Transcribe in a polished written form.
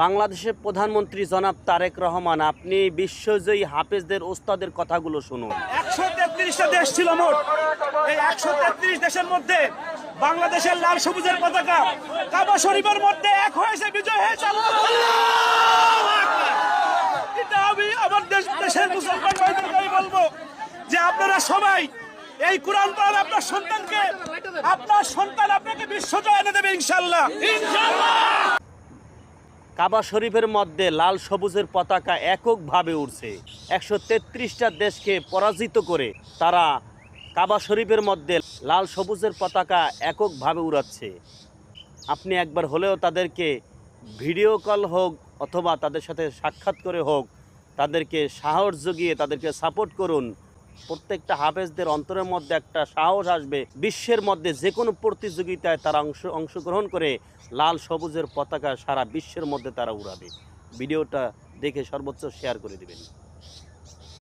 বাংলাদেশের প্রধানমন্ত্রী জনাব তারেক রহমান, আপনি বিশ্বজয়ী হাফেজদের ওস্তাদের কথাগুলো শুনুন। 133টা দেশ ছিল মোট। এই 133 দেশের মধ্যে বাংলাদেশের লাল সবুজের পতাকা কাবা শরীফের মধ্যে এক হয়েছে, বিজয় হয়েছে। এটা আমি আমার দেশের মুসলমান ভাইদেরকে বলবো যে আপনারা সবাই এই কোরআন পড়ান আপনার সন্তানকে, আপনার সন্তান আপনাকে বিশ্বজয় এনে দেবে ইনশাআল্লাহ। কাবা শরীফের মধ্যে লাল সবুজের পতাকা এককভাবে উড়ছে। 133টা দেশকে পরাজিত করে তারা কাবা শরীফের মধ্যে লাল সবুজের পতাকা এককভাবে উড়াচ্ছে। আপনি একবার হলেও তাদেরকে ভিডিও কল হোক অথবা তাদের সাথে সাক্ষাৎ করে হোক, তাদেরকে সাহস জুগিয়ে তাদেরকে সাপোর্ট করুন। প্রত্যেকটা হাফেজদের অন্তরের মধ্যে একটা সাহস আসবে, বিশ্বের মধ্যে যে কোনো প্রতিযোগিতায় তারা অংশগ্রহণ করে লাল সবুজের পতাকা সারা বিশ্বের মধ্যে তারা উড়াবে। ভিডিওটা দেখে সর্বোচ্চ শেয়ার করে দেবেন।